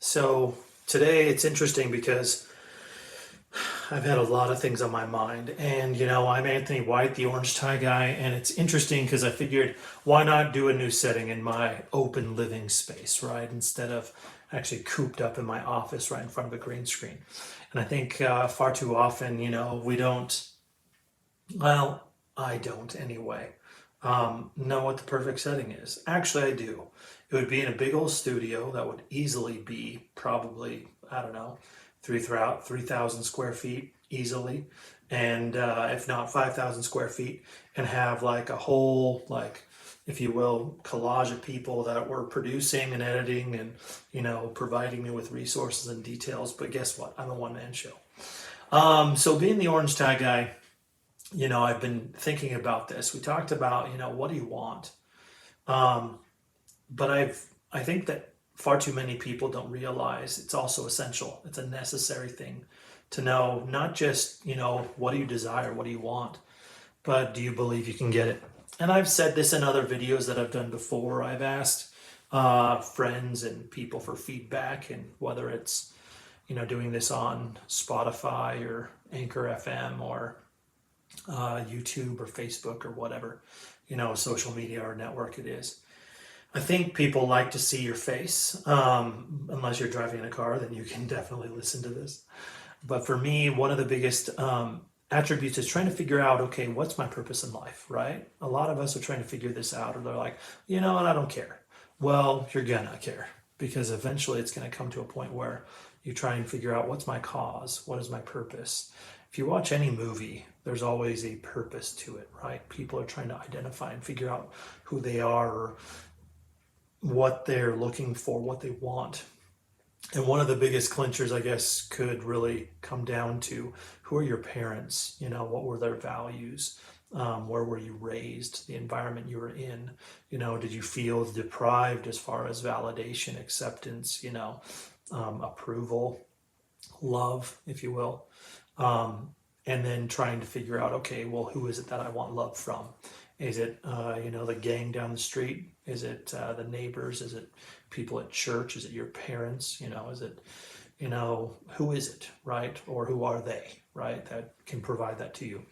So today it's interesting because I've had a lot of things on my mind. And, I'm Anthony White, the Orange Tie Guy. And it's interesting because I figured why not do a new setting in my open living space, right? Instead of actually cooped up in my office right in front of a green screen. And I think far too often, we don't, well, I don't anyway, know what the perfect setting is. Actually, I do. It would be in a big old studio that would easily be probably, I don't know, 3,000 square feet easily. And if not 5,000 square feet, and have like a whole, like, if you will, collage of people that were producing and editing and, providing me with resources and details. But guess what? I'm a one man show. So being the Orange Tie Guy, I've been thinking about this. We talked about, what do you want? Um, but I think that far too many people don't realize it's also essential. It's a necessary thing to know, not just, what do you desire, what do you want, but do you believe you can get it? And I've said this in other videos that I've done before. I've asked friends and people for feedback, and whether it's, doing this on Spotify or Anchor FM or YouTube or Facebook or whatever, social media or network it is. I think people like to see your face. Unless you're driving in a car, then you can definitely listen to this. But for me, one of the biggest attributes is trying to figure out, okay, what's my purpose in life, right? A lot of us are trying to figure this out, or they're like, you know what, I don't care. Well, you're gonna care, because eventually it's gonna come to a point where you try and figure out, what's my cause? What is my purpose? If you watch any movie, there's always a purpose to it, right? People are trying to identify and figure out who they are, or what they're looking for, what they want. And one of the biggest clinchers, I guess, could really come down to, who are your parents? What were their values? Where were you raised? The environment you were in? Did you feel deprived as far as validation, acceptance, approval, love, if you will? And then trying to figure out, okay, well, who is it that I want love from? Is it, the gang down the street? Is it the neighbors? Is it people at church? Is it your parents? Is it, who is it, right? Or who are they, right? That can provide that to you.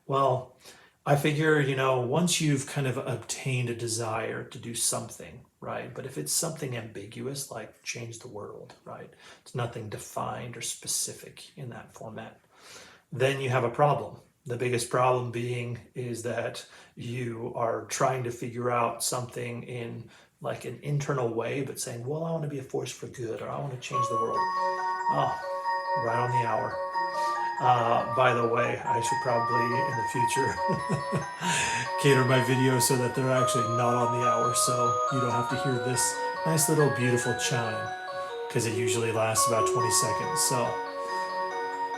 Well, I figure, once you've kind of obtained a desire to do something, right? But if it's something ambiguous, like change the world, right? It's nothing defined or specific in that format, then you have a problem. The biggest problem being is that you are trying to figure out something in like an internal way, but saying, well, I want to be a force for good, or I want to change the world. Oh, right on the hour. By the way, I should probably in the future cater my videos so that they're actually not on the hour, so you don't have to hear this nice little beautiful chime, because it usually lasts about 20 seconds. So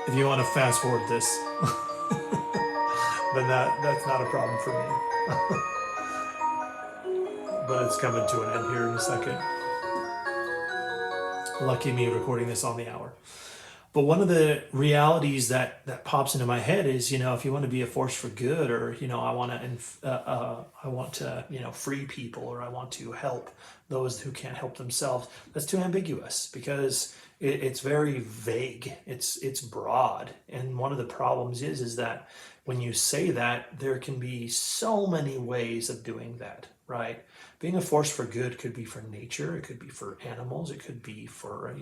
if you want to fast forward this, then that's not a problem for me. But it's coming to an end here in a second. Lucky me recording this on the hour. But one of the realities that pops into my head is, if you want to be a force for good, or I want to free people, or I want to help those who can't help themselves, that's too ambiguous, because it's very vague. It's broad, and one of the problems is that when you say that, there can be so many ways of doing that, right? Being a force for good could be for nature, it could be for animals, it could be for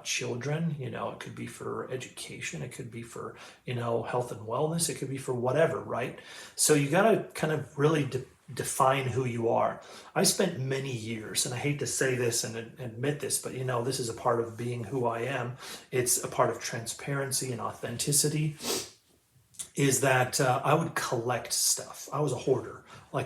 children, it could be for education, it could be for health and wellness, it could be for whatever, right? So you got to kind of really define who you are. I spent many years, and I hate to say this and admit this, but this is a part of being who I am. It's a part of transparency and authenticity, is that I would collect stuff. I was a hoarder. I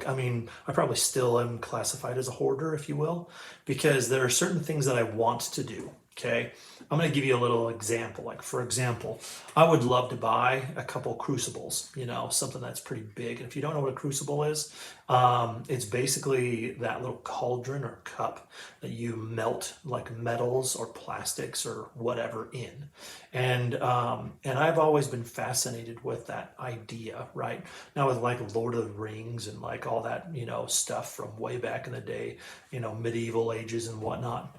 probably still am classified as a hoarder, if you will, because there are certain things that I want to do. Okay. I'm going to give you a little example. Like, for example, I would love to buy a couple crucibles, something that's pretty big. And if you don't know what a crucible is, it's basically that little cauldron or cup that you melt like metals or plastics or whatever in. And I've always been fascinated with that idea, right? Now with like Lord of the Rings and like all that, stuff from way back in the day, medieval ages and whatnot.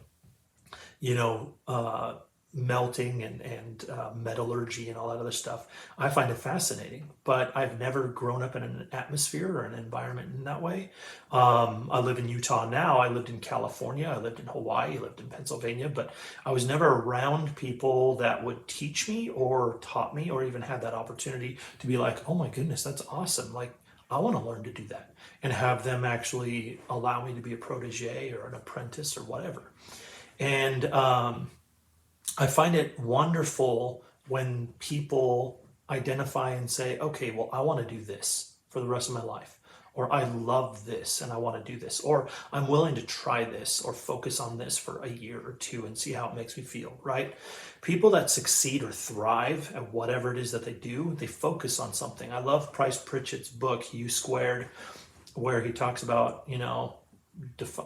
melting and metallurgy and all that other stuff. I find it fascinating, but I've never grown up in an atmosphere or an environment in that way. I live in Utah now. I lived in California. I lived in Hawaii. I lived in Pennsylvania, but I was never around people that would teach me or taught me or even had that opportunity to be like, oh my goodness, that's awesome. Like, I want to learn to do that and have them actually allow me to be a protege or an apprentice or whatever. And I find it wonderful when people identify and say, okay, well, I want to do this for the rest of my life. Or I love this and I want to do this. Or I'm willing to try this or focus on this for a year or two and see how it makes me feel, right? People that succeed or thrive at whatever it is that they do, they focus on something. I love Price Pritchett's book, U Squared, where he talks about,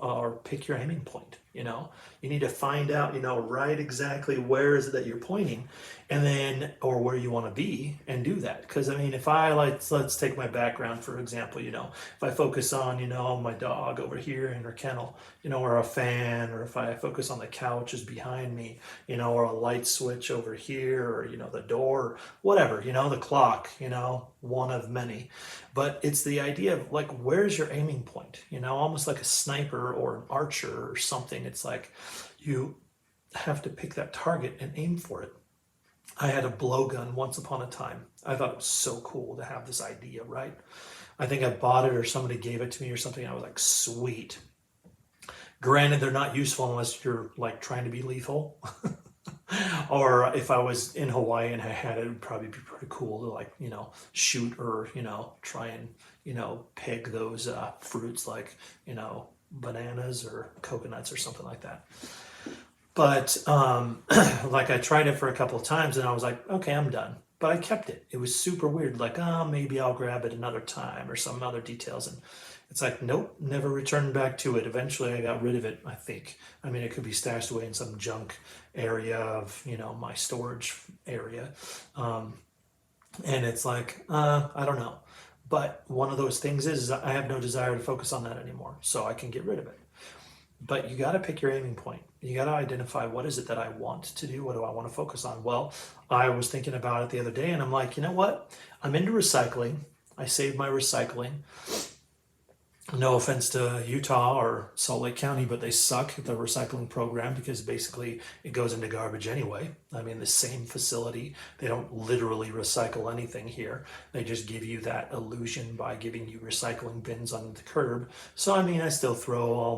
or pick your aiming point. You need to find out, right exactly where is it that you're pointing, and then, or where you want to be, and do that. Because I mean, if I let's take my background for example. If I focus on, my dog over here in her kennel, or a fan, or if I focus on the couches behind me, or a light switch over here, or the door, whatever, the clock, one of many. But it's the idea of like, where's your aiming point? Almost like a sniper or an archer or something. It's like you have to pick that target and aim for it. I had a blowgun once upon a time. I thought it was so cool to have this idea, right? I think I bought it or somebody gave it to me or something. I was like, sweet. Granted, they're not useful unless you're like trying to be lethal. Or if I was in Hawaii and I had it, it'd probably be pretty cool to like, shoot or, try and, peg those fruits like, bananas or coconuts or something like that. But like I tried it for a couple of times and I was like, okay, I'm done. But I kept it. It was super weird. Like, oh, maybe I'll grab it another time or some other details. And it's like, nope, never returned back to it. Eventually I got rid of it, I think. I mean, it could be stashed away in some junk area of, my storage area. And it's like, I don't know. But one of those things is I have no desire to focus on that anymore. So I can get rid of it. But you got to pick your aiming point. You got to identify, what is it that I want to do? What do I want to focus on? Well, I was thinking about it the other day and I'm like, you know what? I'm into recycling. I saved my recycling. No offense to Utah or Salt Lake County, but they suck at the recycling program because basically it goes into garbage anyway. I mean, the same facility, they don't literally recycle anything here. They just give you that illusion by giving you recycling bins on the curb. So, I mean, I still throw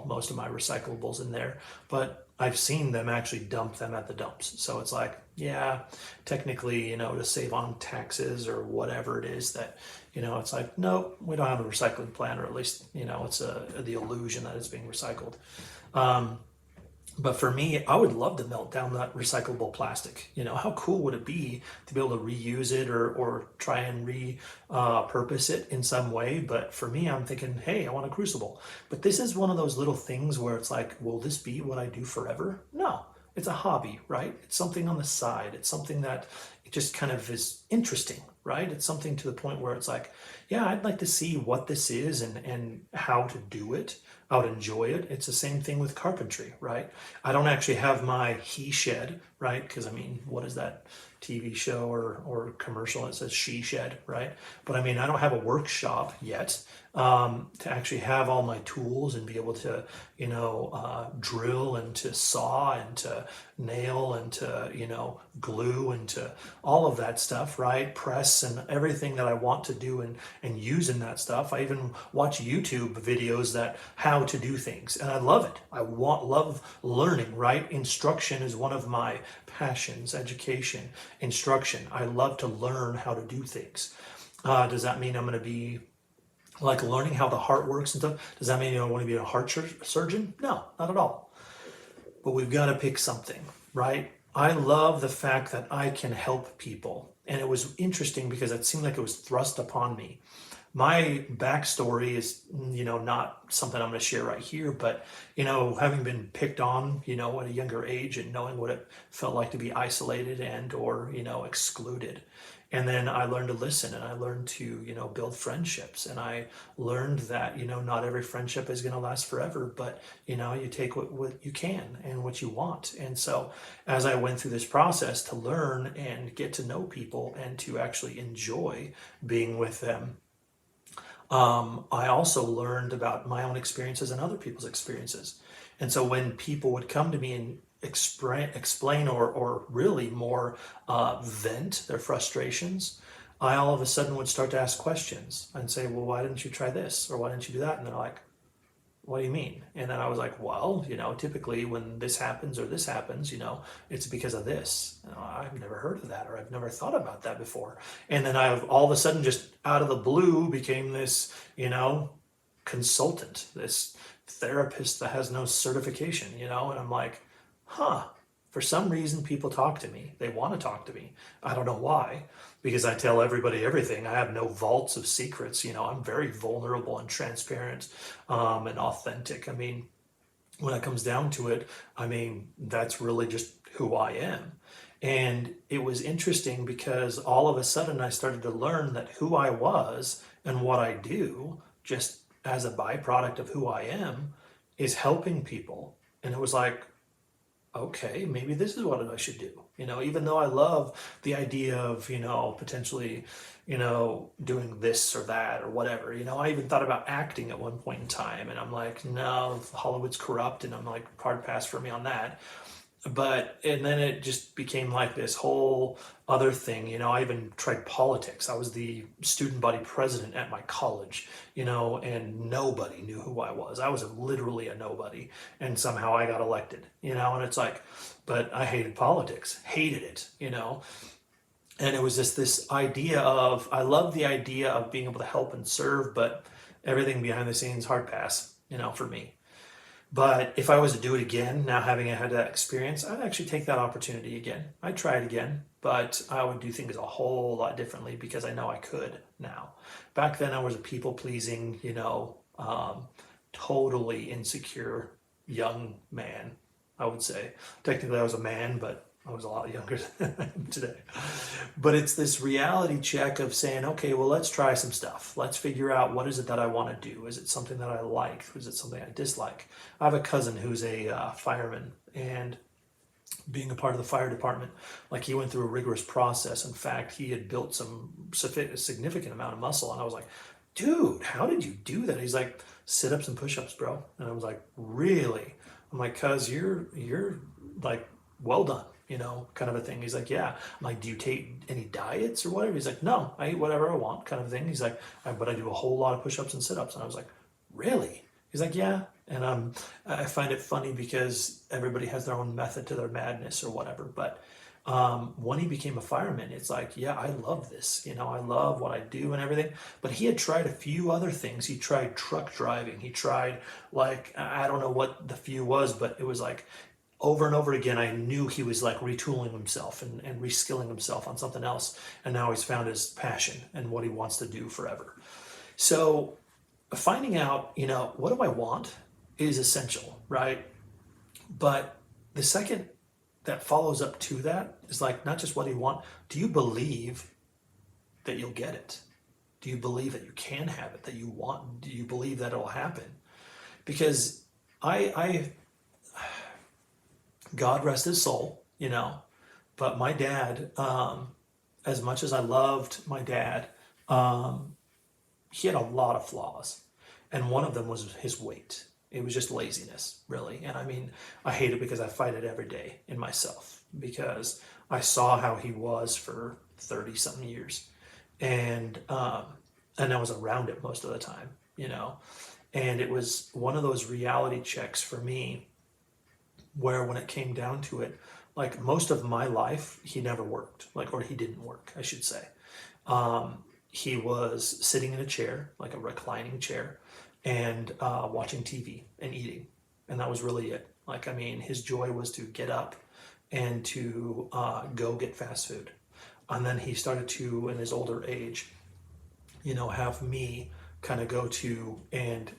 most of my recyclables in there, but I've seen them actually dump them at the dumps. So it's like, yeah, technically, to save on taxes or whatever it is that, it's like, nope, we don't have a recycling plant, or at least, it's the illusion that it's being recycled. But for me, I would love to melt down that recyclable plastic. How cool would it be to be able to reuse it or try and repurpose it in some way? But for me, I'm thinking, hey, I want a crucible. But this is one of those little things where it's like, will this be what I do forever? No, it's a hobby, right? It's something on the side. It's something that it just kind of is interesting, right? It's something to the point where it's like, yeah, I'd like to see what this is and how to do it. I would enjoy it. It's the same thing with carpentry, right? I don't actually have my he shed, right? Because I mean, what is that TV show or commercial that says she shed, right? But I mean, I don't have a workshop yet to actually have all my tools and be able to, drill and to saw and to nail and to, glue and to all of that stuff, right? Press and everything that I want to do and use in that stuff. I even watch YouTube videos that how to do things, and I love it. Love learning, right? Instruction is one of my passions. Education, instruction. I love to learn how to do things. Does that mean I'm going to be like learning how the heart works and stuff? Does that mean I want to be a heart surgeon? No, not at all. But we've got to pick something, right? I love the fact that I can help people. And it was interesting because it seemed like it was thrust upon me. My backstory is, not something I'm going to share right here, but, having been picked on, at a younger age and knowing what it felt like to be isolated and or, excluded. And then I learned to listen, and I learned to, build friendships. And I learned that, not every friendship is going to last forever, but, you take what you can and what you want. And so as I went through this process to learn and get to know people and to actually enjoy being with them, I also learned about my own experiences and other people's experiences. And so when people would come to me and explain or really more vent their frustrations, I all of a sudden would start to ask questions and say, well, why didn't you try this? Or why didn't you do that? And they're like, what do you mean? And then I was like, well, typically when this happens or this happens, it's because of this. I've never heard of that, or I've never thought about that before. And then I've all of a sudden just out of the blue became this, consultant, this therapist that has no certification, and I'm like, huh, for some reason people talk to me. They want to talk to me. I don't know why, because I tell everybody everything. I have no vaults of secrets. I'm very vulnerable and transparent, and authentic. I mean, when it comes down to it, that's really just who I am. And it was interesting because all of a sudden I started to learn that who I was and what I do, just as a byproduct of who I am, is helping people. And it was like, okay, maybe this is what I should do. Even though I love the idea of, potentially, doing this or that or whatever. I even thought about acting at one point in time, and I'm like, no, Hollywood's corrupt, and I'm like, hard pass for me on that. And then it just became like this whole other thing. I even tried politics. I was the student body president at my college, and nobody knew who I was. I was literally a nobody, and somehow I got elected, and it's like, but I hated politics, hated it, and it was just this idea of, I love the idea of being able to help and serve, but everything behind the scenes, hard pass, for me. But if I was to do it again, now having had that experience, I'd actually take that opportunity again. I'd try it again, but I would do things a whole lot differently because I know I could now. Back then, I was a people pleasing, totally insecure young man, I would say. Technically, I was a man, but I was a lot younger than I am today. But it's this reality check of saying, okay, well, let's try some stuff. Let's figure out, what is it that I want to do? Is it something that I like? Is it something I dislike? I have a cousin who's a fireman, and being a part of the fire department, like, he went through a rigorous process. In fact, he had built some significant amount of muscle. And I was like, dude, how did you do that? He's like, sit-ups and push-ups, bro. And I was like, really? I'm like, cuz you're like, well done, kind of a thing. He's like, yeah. I'm like, do you take any diets or whatever? He's like, no, I eat whatever I want, kind of thing. He's like, but I do a whole lot of push-ups and sit-ups. And I was like, really? He's like, yeah. And I find it funny because everybody has their own method to their madness or whatever. But when he became a fireman, it's like, yeah, I love this. I love what I do and everything. But he had tried a few other things. He tried truck driving. He tried, like, I don't know what the few was, but it was like, over and over again, I knew he was like retooling himself and reskilling himself on something else. And now he's found his passion and what he wants to do forever. So finding out, what do I want is essential, right? But the second that follows up to that is like, not just what do you want, do you believe that you'll get it? Do you believe that you can have it, that you want? Do you believe that it'll happen? Because God rest his soul, but my dad, as much as I loved my dad, he had a lot of flaws. And one of them was his weight. It was just laziness, really. And I hate it because I fight it every day in myself, because I saw how he was for 30 something years. And I was around it most of the time, and it was one of those reality checks for me, where when it came down to it, like, most of my life, he never worked, or he didn't work, I should say. He was sitting in a chair, like a reclining chair, and watching TV and eating. And that was really it. His joy was to get up and to go get fast food. And then he started to, in his older age, have me kind of go to and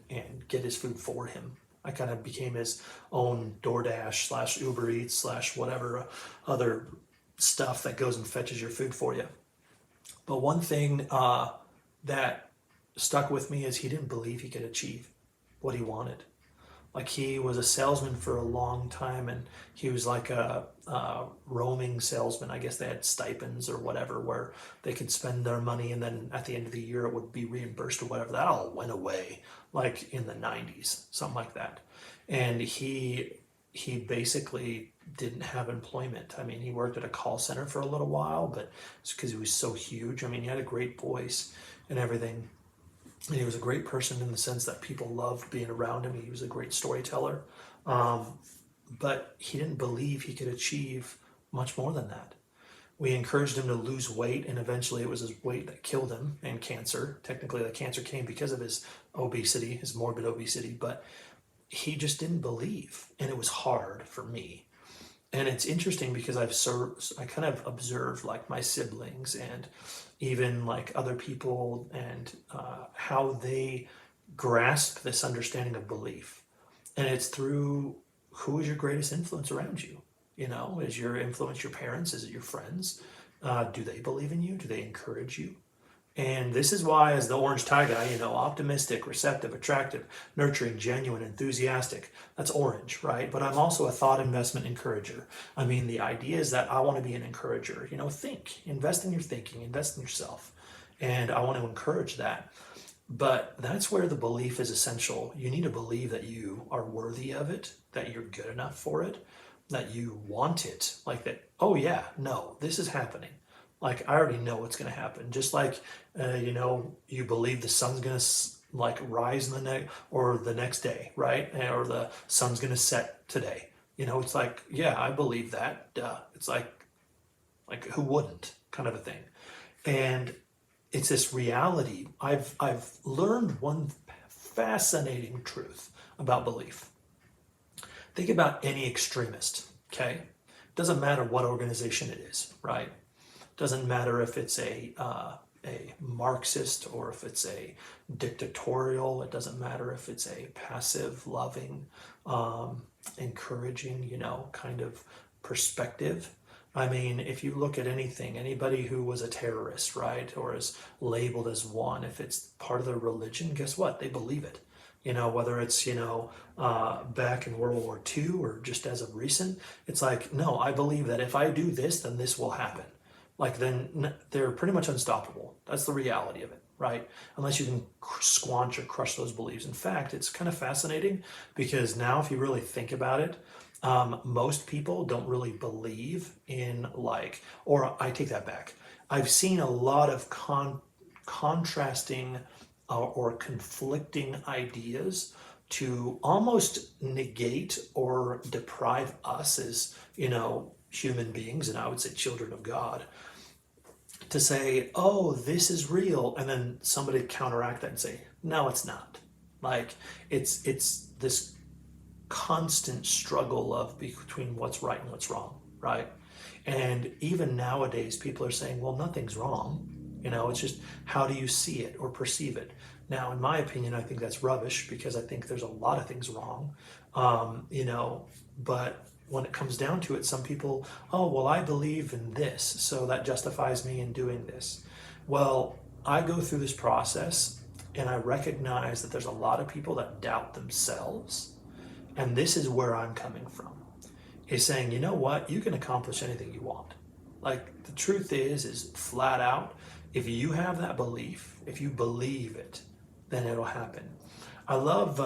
get his food for him. I kind of became his own DoorDash / Uber Eats / whatever other stuff that goes and fetches your food for you. But one thing that stuck with me is he didn't believe he could achieve what he wanted. Like he was a salesman for a long time, and he was like a roaming salesman. I guess they had stipends or whatever where they could spend their money, and then at the end of the year it would be reimbursed or whatever. That all went away like in the 90s, something like that. And he basically didn't have employment. I mean, he worked at a call center for a little while, but it's because he was so huge. I mean, he had a great voice and everything. And he was a great person in the sense that people loved being around him. He was a great storyteller. But he didn't believe he could achieve much more than that. We encouraged him to lose weight, and eventually it was his weight that killed him, and cancer. Technically, the cancer came because of his obesity, his morbid obesity, but he just didn't believe, and it was hard for me. And it's interesting because I kind of observed like my siblings and even like other people and how they grasp this understanding of belief. And it's through who is your greatest influence around you? You know, is your influence your parents? Is it your friends? Do they believe in you? Do they encourage you? And this is why, as the orange tie guy, you know, optimistic, receptive, attractive, nurturing, genuine, enthusiastic. That's orange, right? But I'm also a thought investment encourager. I mean, the idea is that I want to be an encourager. You know, think, invest in your thinking, invest in yourself. And I want to encourage that. But that's where the belief is essential. You need to believe that you are worthy of it, that you're good enough for it, that you want it. Like that, oh yeah, no, this is happening. Like I already know what's going to happen. Just like, you know, you believe the sun's going to like rise in the next day, right? Or the sun's going to set today. You know, it's like, yeah, I believe that. Duh. It's like who wouldn't kind of a thing. And it's this reality. I've learned one fascinating truth about belief. Think about any extremist, okay? Doesn't matter what organization it is, right? Doesn't matter if it's a Marxist or if it's a dictatorial. It doesn't matter if it's a passive, loving, encouraging, you know, kind of perspective. I mean, if you look at anything, anybody who was a terrorist, right, or is labeled as one, if it's part of their religion, guess what? They believe it. You know, whether it's, you know, back in World War II or just as of recent, it's like, no, I believe that if I do this, then this will happen. Like then they're pretty much unstoppable. That's the reality of it, right? Unless you can squanch or crush those beliefs. In fact, it's kind of fascinating because now if you really think about it, most people don't really believe in like, or I take that back. I've seen a lot of contrasting or conflicting ideas to almost negate or deprive us as, you know, human beings, and I would say children of God, to say, oh, this is real, and then somebody counteract that and say, no, it's not. Like it's this constant struggle of between what's right and what's wrong, right? And even nowadays, people are saying, well, nothing's wrong. You know, it's just how do you see it or perceive it? Now, in my opinion, I think that's rubbish because I think there's a lot of things wrong, you know, but when it comes down to it, some people, oh, well, I believe in this, so that justifies me in doing this. Well, I go through this process and I recognize that there's a lot of people that doubt themselves. And this is where I'm coming from, is saying, you know what, you can accomplish anything you want. Like the truth is flat out, if you have that belief, if you believe it, then it'll happen. I love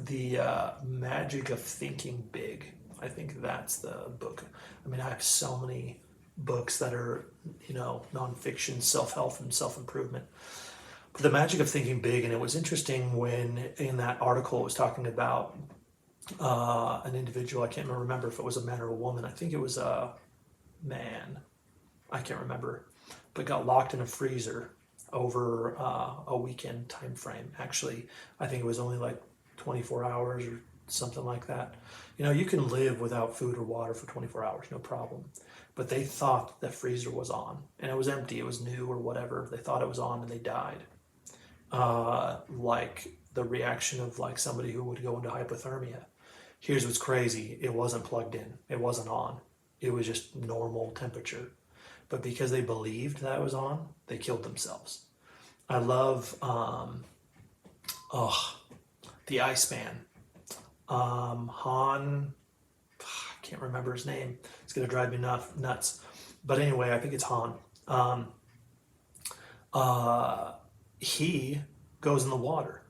the Magic of Thinking Big. I think that's the book. I mean, I have so many books that are, you know, nonfiction, self-help and self-improvement. But the Magic of Thinking Big, and it was interesting when in that article it was talking about an individual. I can't remember if it was a man or a woman. I think it was a man. I can't remember, but got locked in a freezer over a weekend time frame. Actually, I think it was only like 24 hours or something like that. You know, you can live without food or water for 24 hours, no problem. But they thought the freezer was on and it was empty, it was new or whatever. They thought it was on and they died. Like the reaction of like somebody who would go into hypothermia. Here's what's crazy. It wasn't plugged in. It wasn't on. It was just normal temperature. but because they believed that was on, they killed themselves. I love, the Iceman. Han, I can't remember his name. It's going to drive me nuts. But anyway, I think it's Han. He goes in the water,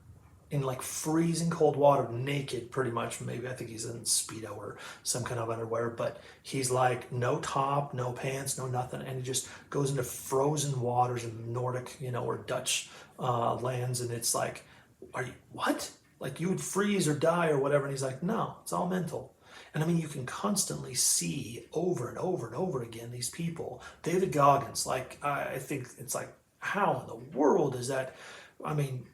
in like freezing cold water, naked pretty much. Maybe I think he's in Speedo or some kind of underwear, but he's like no top, no pants, no nothing. And he just goes into frozen waters in Nordic, or Dutch lands. And it's like, are you, what? Like you would freeze or die or whatever. And he's like, no, it's all mental. And I mean, you can constantly see over and over and over again these people. David Goggins, like, I think it's like, how in the world is that? I mean,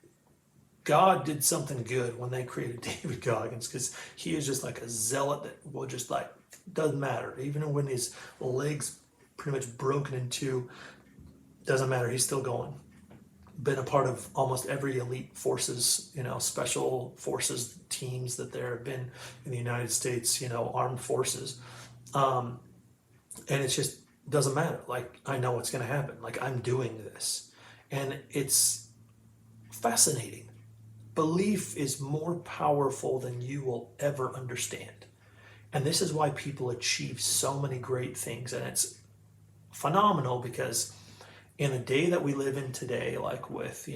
God did something good when they created David Goggins, because he is just like a zealot that will just like, doesn't matter. Even when his legs pretty much broken in two, doesn't matter. He's still going. Been a part of almost every elite forces, special forces teams that there have been in the United States, armed forces. And it's just doesn't matter. Like, I know what's going to happen. Like, I'm doing this. And it's fascinating. Belief is more powerful than you will ever understand. And this is why people achieve so many great things. And it's phenomenal because in the day that we live in today, like with,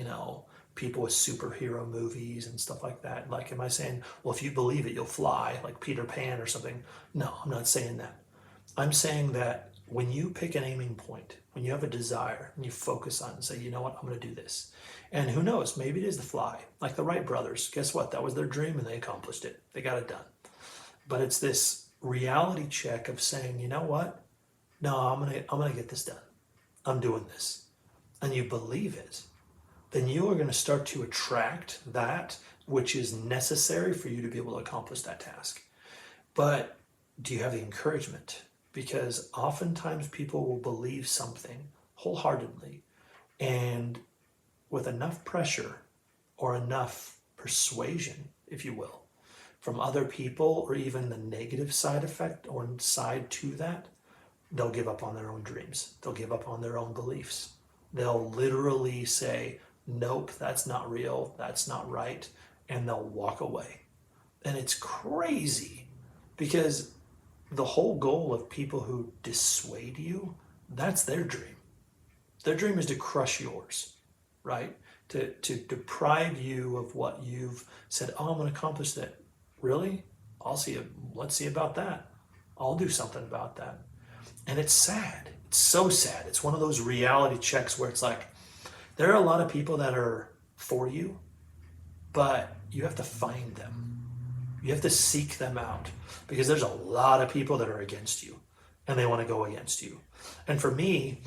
people with superhero movies and stuff like that, like, am I saying, well, if you believe it, you'll fly, like Peter Pan or something? No, I'm not saying that. I'm saying that when you pick an aiming point, when you have a desire and you focus on it and say, you know what, I'm going to do this. And who knows, maybe it is the fly. Like the Wright brothers, guess what? That was their dream and they accomplished it. They got it done. But it's this reality check of saying, you know what? No, I'm gonna get this done. I'm doing this. And you believe it, then you are going to start to attract that which is necessary for you to be able to accomplish that task. But do you have the encouragement? Because oftentimes people will believe something wholeheartedly, and with enough pressure or enough persuasion, if you will, from other people, or even the negative side effect or side to that, they'll give up on their own dreams. They'll give up on their own beliefs. They'll literally say, nope, that's not real, that's not right, and they'll walk away. And it's crazy because the whole goal of people who dissuade you, that's their dream. Their dream is to crush yours, right? To deprive you of what you've said, oh, I'm going to accomplish that. Really? Let's see about that. I'll do something about that. And it's sad. It's so sad. It's one of those reality checks where it's like, there are a lot of people that are for you, but you have to find them. You have to seek them out, because there's a lot of people that are against you and they want to go against you. And for me,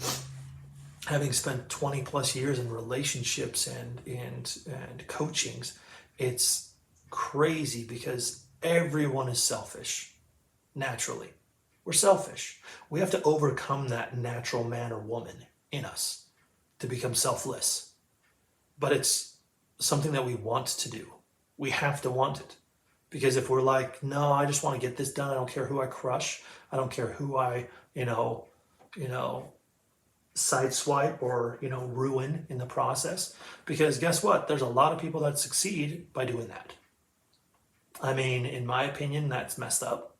having spent 20 plus years in relationships and coachings, it's crazy because everyone is selfish naturally. We're selfish. We have to overcome that natural man or woman in us to become selfless. But it's something that we want to do. We have to want it. Because if we're like, no, I just want to get this done. I don't care who I crush. I don't care who I, sideswipe or, ruin in the process. Because guess what? There's a lot of people that succeed by doing that. I mean, in my opinion, that's messed up.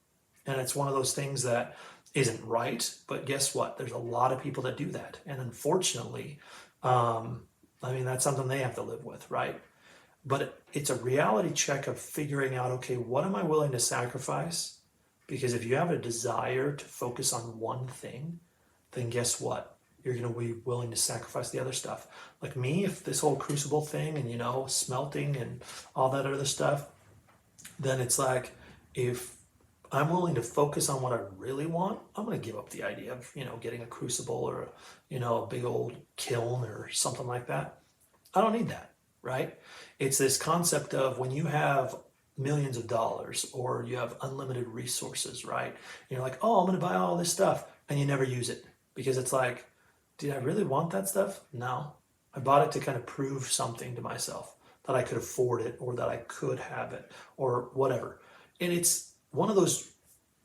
And it's one of those things that isn't right. But guess what? There's a lot of people that do that. And unfortunately, that's something they have to live with, right? But it's a reality check of figuring out, okay, what am I willing to sacrifice? Because if you have a desire to focus on one thing, then guess what? You're going to be willing to sacrifice the other stuff. Like me, if this whole crucible thing and, smelting and all that other stuff, then it's like, if I'm willing to focus on what I really want, I'm going to give up the idea of, getting a crucible or, a big old kiln or something like that. I don't need that, right? It's this concept of when you have millions of dollars or you have unlimited resources, right? And you're like, oh, I'm going to buy all this stuff, and you never use it because it's like, did I really want that stuff? No. I bought it to kind of prove something to myself, that I could afford it or that I could have it or whatever. And it's one of those,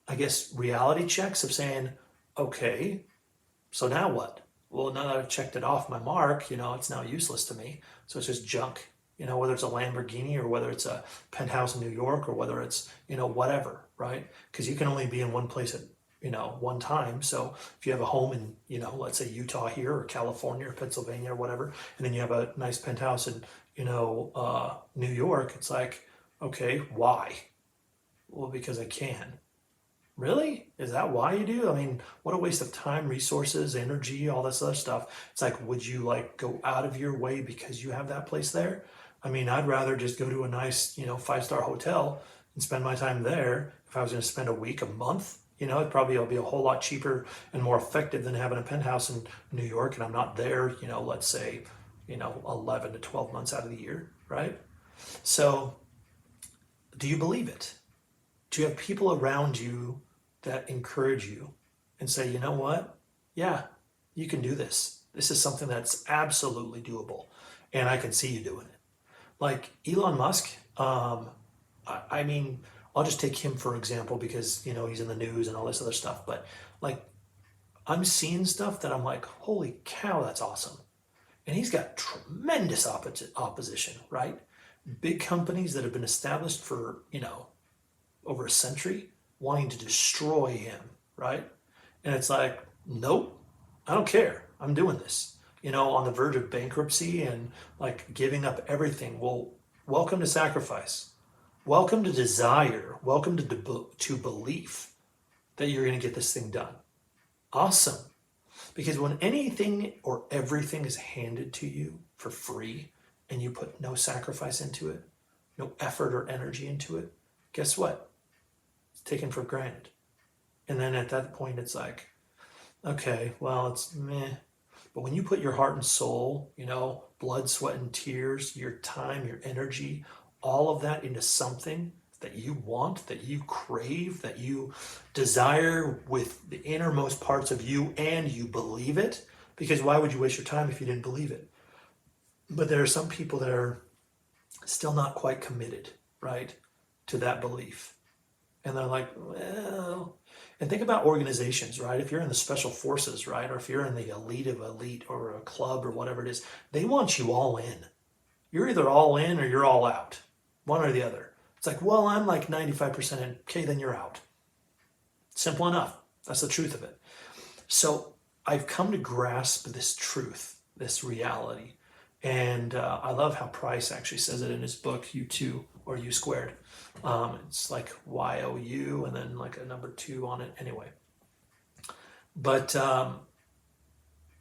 I guess, reality checks of saying, okay, So now what? Well, now that I've checked it off my mark, it's now useless to me. So it's just junk, whether it's a Lamborghini or whether it's a penthouse in New York or whether it's, whatever, right? Because you can only be in one place at, one time. So if you have a home in, let's say Utah here or California or Pennsylvania or whatever, and then you have a nice penthouse in, New York, it's like, okay, why? Well, because I can. Really? Is that why you do? I mean, what a waste of time, resources, energy, all this other stuff. It's like, would you like go out of your way because you have that place there? I mean, I'd rather just go to a nice, 5-star hotel and spend my time there. If I was going to spend a week, a month, it'd probably be a whole lot cheaper and more effective than having a penthouse in New York and I'm not there, let's say, 11 to 12 months out of the year, right? So, do you believe it? Do you have people around you that encourage you and say, you know what? Yeah, you can do this. This is something that's absolutely doable. And I can see you doing it. Like Elon Musk, I mean, I'll just take him for example because, he's in the news and all this other stuff. But like, I'm seeing stuff that I'm like, holy cow, that's awesome. And he's got tremendous opposition, right? Big companies that have been established for, over a century wanting to destroy him, right? And it's like, nope, I don't care. I'm doing this. On the verge of bankruptcy and like giving up everything. Well, welcome to sacrifice. Welcome to desire. Welcome to belief that you're going to get this thing done. Awesome. Because when anything or everything is handed to you for free and you put no sacrifice into it, no effort or energy into it, guess what? It's taken for granted. And then at that point, it's like, okay, well, it's meh. But when you put your heart and soul, blood, sweat, and tears, your time, your energy, all of that into something that you want, that you crave, that you desire with the innermost parts of you and you believe it, because why would you waste your time if you didn't believe it? But there are some people that are still not quite committed, right, to that belief. And they're like, well, and think about organizations, right? If you're in the special forces, right? Or if you're in the elite of elite or a club or whatever it is, they want you all in. You're either all in or you're all out, one or the other. It's like, well, I'm like 95% in. Okay, then you're out. Simple enough. That's the truth of it. So I've come to grasp this truth, this reality. And I love how Price actually says it in his book, U2 or U squared. It's like YOU and then like a number 2 on it anyway. But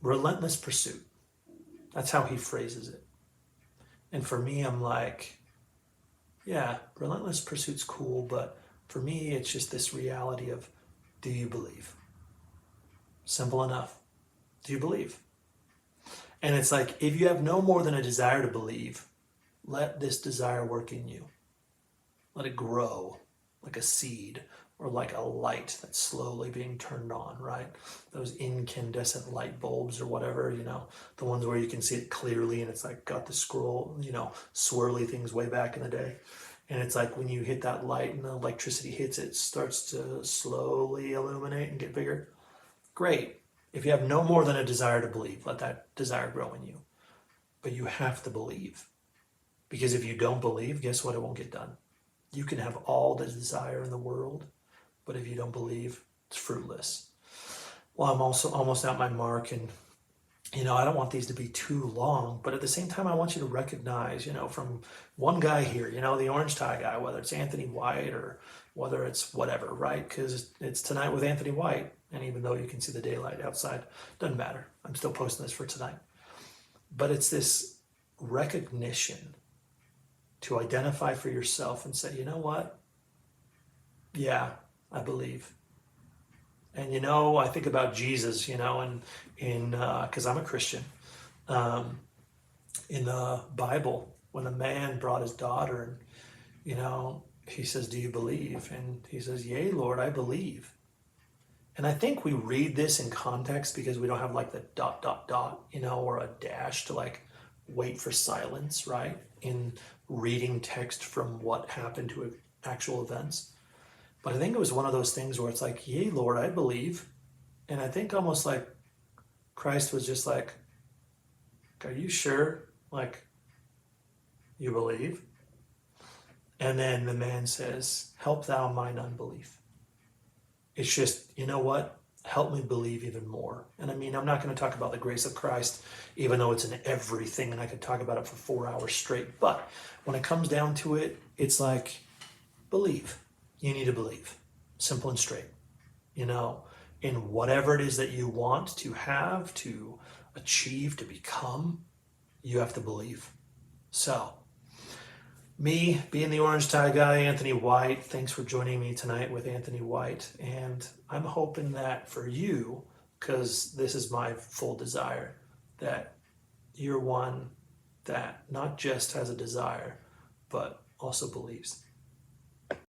relentless pursuit. That's how he phrases it. And for me, I'm like, yeah, relentless pursuit's cool, but for me, it's just this reality of, do you believe? Simple enough. Do you believe? And it's like, if you have no more than a desire to believe, let this desire work in you. Let it grow like a seed or like a light that's slowly being turned on, right? Those incandescent light bulbs or whatever, the ones where you can see it clearly and it's like got the scroll, swirly things way back in the day. And it's like when you hit that light and the electricity hits it, starts to slowly illuminate and get bigger. Great. If you have no more than a desire to believe, let that desire grow in you. But you have to believe. Because if you don't believe, guess what? It won't get done. You can have all the desire in the world, but if you don't believe, it's fruitless. Well, I'm also almost at my mark, and I don't want these to be too long, but at the same time, I want you to recognize, from one guy here, the orange tie guy, whether it's Anthony White or whether it's whatever, right? Because it's Tonight with Anthony White. And even though you can see the daylight outside, doesn't matter. I'm still posting this for tonight. But it's this recognition to identify for yourself and say, you know what? Yeah, I believe. And I think about Jesus, and because I'm a Christian, in the Bible, when a man brought his daughter, and he says, "Do you believe?" And he says, "Yea, Lord, I believe." And I think we read this in context because we don't have like the ... or a dash to like wait for silence, right? In reading text from what happened to actual events. But I think it was one of those things where it's like, "Yea, Lord, I believe." And I think almost like, Christ was just like, are you sure? Like, you believe? And then the man says, help thou mine unbelief. It's just, you know what? Help me believe even more. And I mean, I'm not going to talk about the grace of Christ, even though it's in everything, and I could talk about it for 4 hours straight. But when it comes down to it, it's like, believe. You need to believe. Simple and straight. You know, in whatever it is that you want to have, to achieve, to become, you have to believe. So, me being the orange tie guy, Anthony White, thanks for joining me tonight with Anthony White. And I'm hoping that for you, because this is my full desire, that you're one that not just has a desire, but also believes.